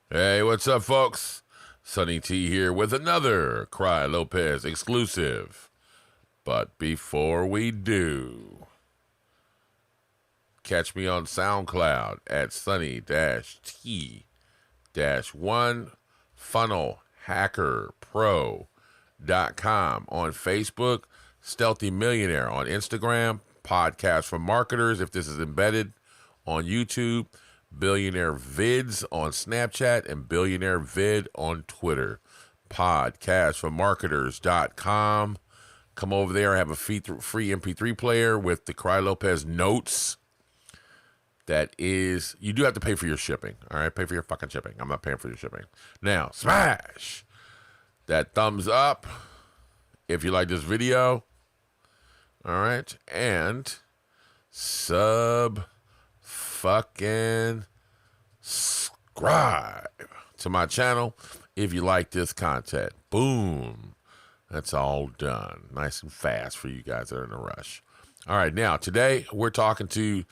Hey, what's up, folks? Sonny T here with another Cry Lopez exclusive. But before we do, catch me on SoundCloud at Sonny-T-1 funnelhackerpro.com, on Facebook, Stealthy Millionaire, on Instagram, Podcast for Marketers if this is embedded, on YouTube, Billionaire Vids on Snapchat, and Billionaire Vid on Twitter. Podcastformarketers.com. Come over there. I have a free MP3 player with the Cry Lopez notes. That is, you do have to pay for your shipping. All right, pay for your fucking shipping. I'm not paying for your shipping. Now, smash that thumbs up if you like this video. All right, and fucking subscribe to my channel if you like this content. Boom. That's all done. Nice and fast for you guys that are in a rush. All right, now, today we're talking to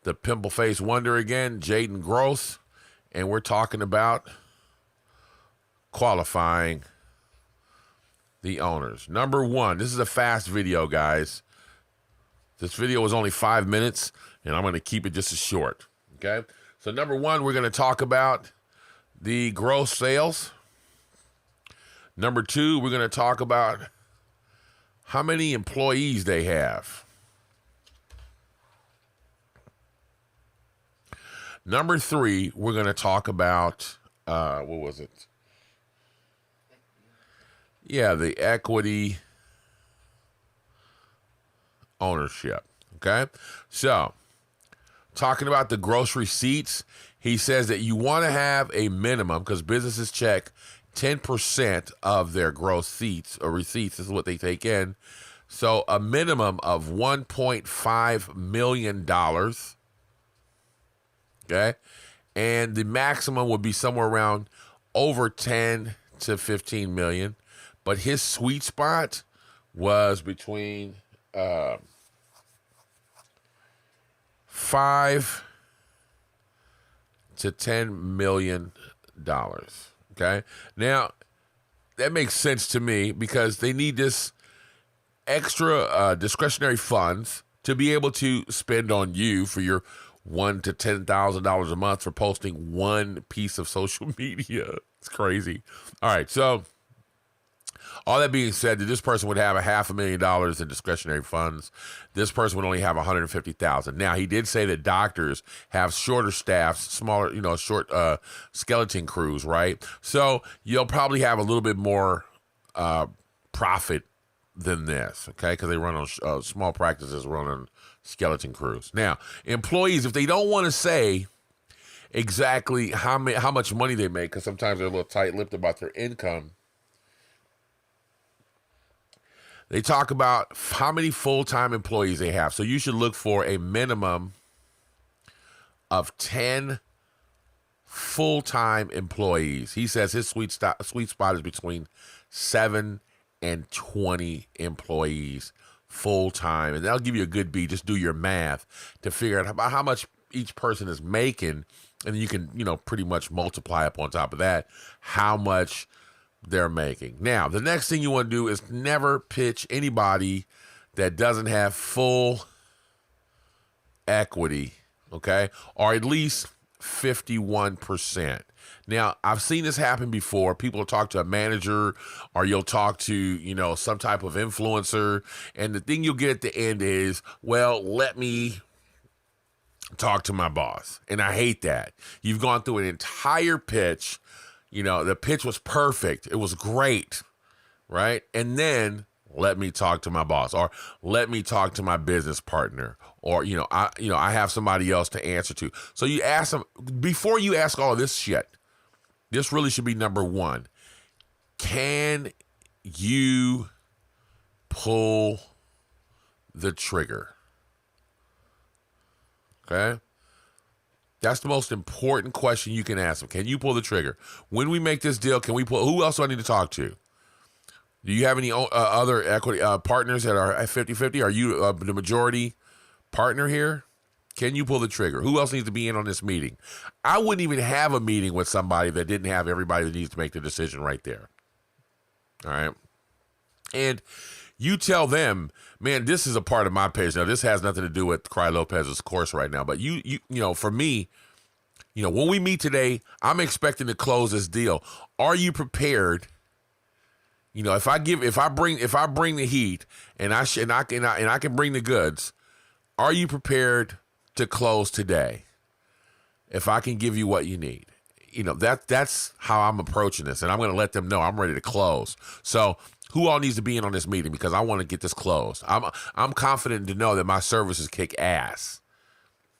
the Pimple Face Wonder again, Jaden Gross, and we're talking about qualifying the owners. Number one, this is a fast video, guys. This video was only 5 minutes, and I'm going to keep it just as short, okay? So number one, we're going to talk about the gross sales. Number two, we're going to talk about how many employees they have. Number three, we're going to talk about, what was it? Yeah, the equity ownership, okay? So, talking about the gross receipts, he says that you want to have a minimum, because businesses check 10% of their gross receipts, this is what they take in. So, a minimum of $1.5 million. Okay, and the maximum would be somewhere around over 10 to 15 million, but his sweet spot was between 5 to 10 million dollars. Okay, now that makes sense to me because they need this extra discretionary funds to be able to spend on you for your $1,000 to $10,000 a month for posting one piece of social media. It's crazy. All right, so all that being said, this person would have $500,000 in discretionary funds. This person would only have $150,000. Now, he did say that doctors have shorter staffs, smaller, short skeleton crews, right? So you'll probably have a little bit more profit than this, okay? Because they run on small practices, run on skeleton crews. Now, employees, if they don't want to say exactly how much money they make, because sometimes they're a little tight-lipped about their income, they talk about how many full-time employees they have. So you should look for a minimum of 10 full-time employees. He says his sweet spot is between 7 and 20 employees full-time, and that'll give you a good beat. Just do your math to figure out about how much each person is making, and then you can, pretty much multiply up on top of that how much they're making. Now, the next thing you want to do is never pitch anybody that doesn't have full equity, okay, or at least 51%. Now, I've seen this happen before. People will talk to a manager, or you'll talk to, some type of influencer, and the thing you'll get at the end is, well, let me talk to my boss. And I hate that. You've gone through an entire pitch. The pitch was perfect. It was great, right? And then let me talk to my boss, or let me talk to my business partner, or I have somebody else to answer to. So you ask them before you ask all of this shit. This really should be number one. Can you pull the trigger? Okay? That's the most important question you can ask them. Can you pull the trigger? When we make this deal, can we pull? Who else do I need to talk to? Do you have any other equity partners that are at 50-50? Are you the majority partner here? Can you pull the trigger? Who else needs to be in on this meeting? I wouldn't even have a meeting with somebody that didn't have everybody that needs to make the decision right there. All right. And you tell them, man, this is a part of my page. Now, this has nothing to do with Cry Lopez's course right now. But you know, for me, you know, when we meet today, I'm expecting to close this deal. Are you prepared? You know, if I bring the heat and I can bring the goods, are you prepared to close today? If I can give you what you need, you know, that's how I'm approaching this, and I'm going to let them know I'm ready to close. So, who all needs to be in on this meeting because I want to get this closed? I'm confident to know that my services kick ass.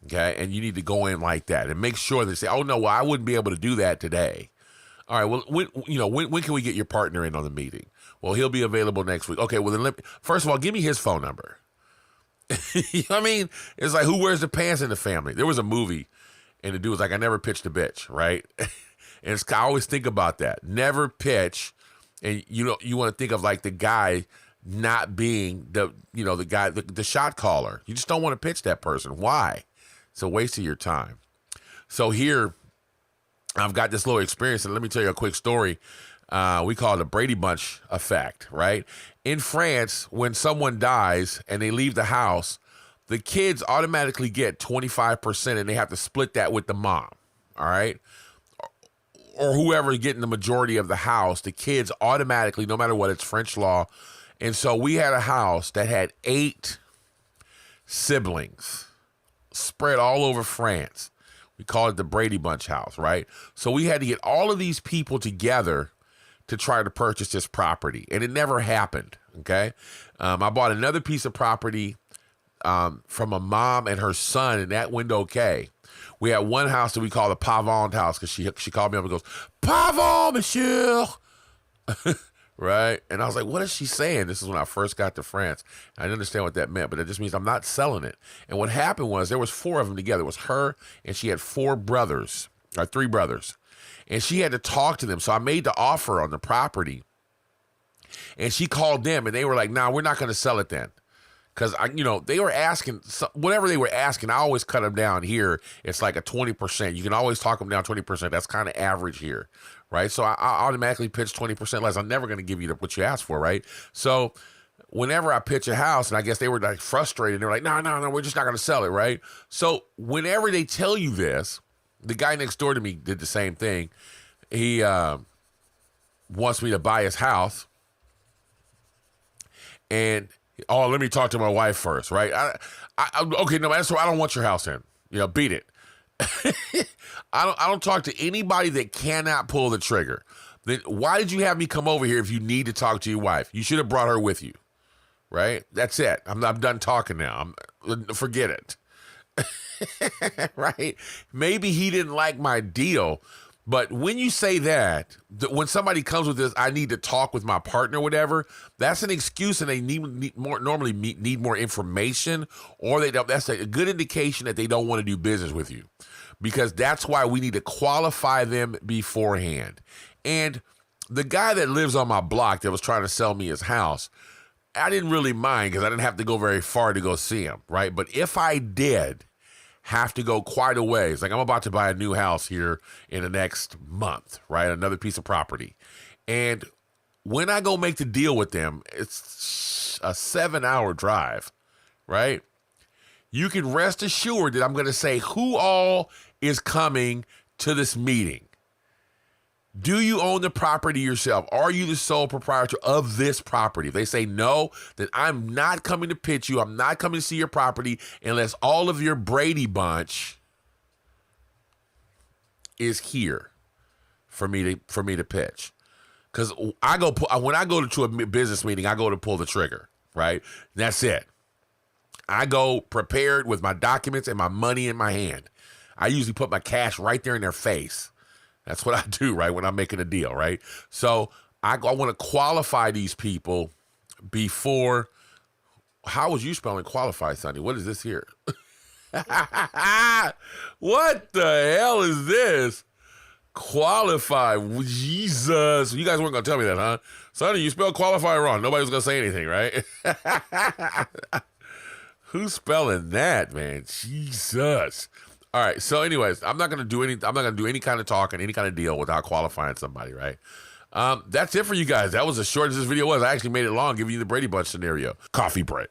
Okay, and you need to go in like that and make sure they say, "Oh no, well I wouldn't be able to do that today." All right, well, when can we get your partner in on the meeting? Well, he'll be available next week. Okay, well then first of all, give me his phone number. You know what I mean? It's like, who wears the pants in the family? There was a movie, and the dude was like, I never pitched a bitch, right? And I always think about that. Never pitch, and you want to think of like the guy not being the shot caller. You just don't want to pitch that person. Why? It's a waste of your time. So here, I've got this little experience, and let me tell you a quick story. We call it the Brady Bunch effect, right? In France, when someone dies and they leave the house, the kids automatically get 25%, and they have to split that with the mom, all right? Or whoever is getting the majority of the house, the kids automatically, no matter what, it's French law. And so we had a house that had 8 siblings spread all over France. We call it the Brady Bunch house, right? So we had to get all of these people together to try to purchase this property, and it never happened, okay? I bought another piece of property from a mom and her son, and that went okay. We had one house that we call the Pavon house because she called me up and goes, Pavon, monsieur, right? And I was like, what is she saying? This is when I first got to France. I didn't understand what that meant, but it just means I'm not selling it. And what happened was there was 4 of them together. It was her, and she had 3 brothers. And she had to talk to them. So I made the offer on the property, and she called them, and they were like, nah, we're not going to sell it then. Because, they were asking, whatever they were asking, I always cut them down here. It's like a 20%. You can always talk them down 20%. That's kind of average here, right? So I automatically pitch 20% less. I'm never going to give you what you asked for, right? So whenever I pitch a house, and I guess they were like frustrated, they're like, no, we're just not going to sell it, right? So whenever they tell you this, the guy next door to me did the same thing. He wants me to buy his house. And, let me talk to my wife first, right? Okay, no, that's why I don't want your house in. Beat it. I don't talk to anybody that cannot pull the trigger. Then why did you have me come over here if you need to talk to your wife? You should have brought her with you, right? That's it. I'm done talking now. Forget it. Right? Maybe he didn't like my deal, but when you say that, when somebody comes with this, I need to talk with my partner, whatever, that's an excuse, and they need more information, or that's a good indication that they don't want to do business with you, because that's why we need to qualify them beforehand. And the guy that lives on my block that was trying to sell me his house, I didn't really mind because I didn't have to go very far to go see him, right? But if I did have to go quite a ways, like I'm about to buy a new house here in the next month, right? Another piece of property. And when I go make the deal with them, it's a 7-hour drive, right? You can rest assured that I'm going to say who all is coming to this meeting. Do you own the property yourself? Are you the sole proprietor of this property? If they say no, then I'm not coming to pitch you. I'm not coming to see your property unless all of your Brady Bunch is here for me to pitch. Because when I go to a business meeting, I go to pull the trigger, right? That's it. I go prepared with my documents and my money in my hand. I usually put my cash right there in their face. That's what I do, right, when I'm making a deal, right? So I want to qualify these people before. How was you spelling qualify, Sonny? What is this here? What the hell is this? Qualify. Jesus. You guys weren't going to tell me that, huh? Sonny, you spelled qualify wrong. Nobody was going to say anything, right? Who's spelling that, man? Jesus. All right. So, anyways, I'm not gonna do any kind of talk and any kind of deal without qualifying somebody, right? That's it for you guys. That was as short as this video was. I actually made it long, giving you the Brady Bunch scenario. Coffee break.